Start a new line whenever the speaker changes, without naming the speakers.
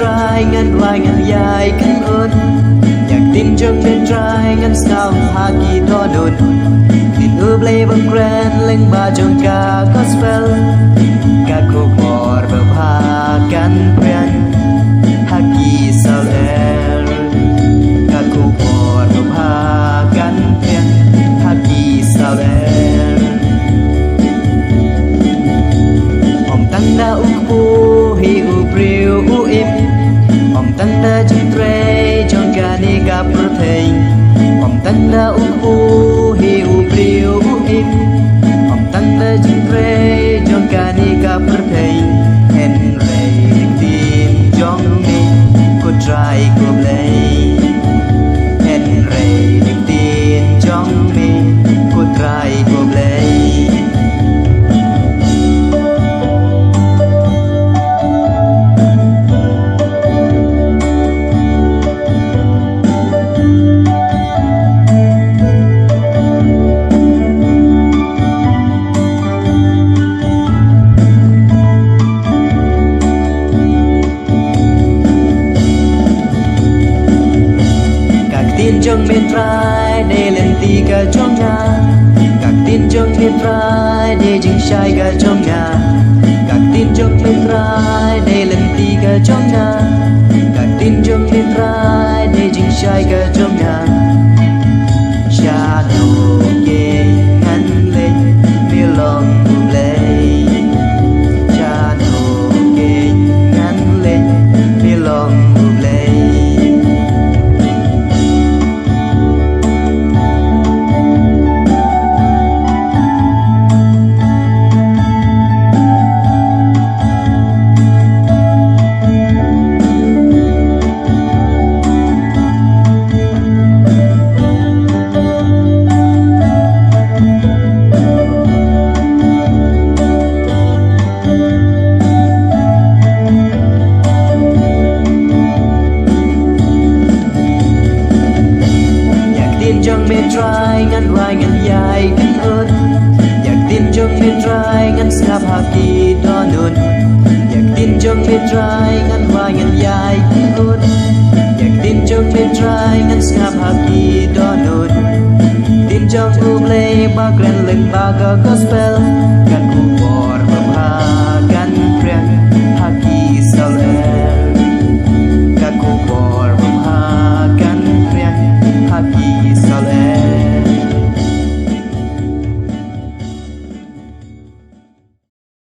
trai ngăn hoài ngăn dài cánh ơnอยากtin trong bên trai ngăn sao há kỳ đo đồn tin ư play bằng grand lên ba trong ca gospel ca khúc bọt bờ pha căn quen há kỳ sao er ca khúc bọt bờ pha căn quen há kỳ sao er ông tăng đã u hi u priu u im ông tăng đã chung tre trong ca ni ca protein ông tăng đã u hi u priu u im ông tăng đã chung tre trong ca ni ca protein hen rei tin trong mi cô trai cô play hen rei tin trong mi cô trai cô play tin trong miền trái để lên tì cả trong nhà các tin trong miền trái để chỉnh sai cả trong nhà các tin trong miền trái để lên tì cả trong nhà các tin trong miền trái để chỉnh sai cả trong nhà cha đồ kê ngăn lên miêu lòng buồn lệ cha đồ kê ngăn lên miêu lòng buồn lệ trong miền trái ngăn hoài ngăn dài cánh ơnอยากtin trong miền trái ngăn sáp hạ kỳ đo nônอยากtin trong miền trái ngăn hoài ngăn dài cánh ơnอยากtin trong miền trái ngăn sáp hạ kỳ đo nôn tin trong u play ba grand lưng ba ca gospel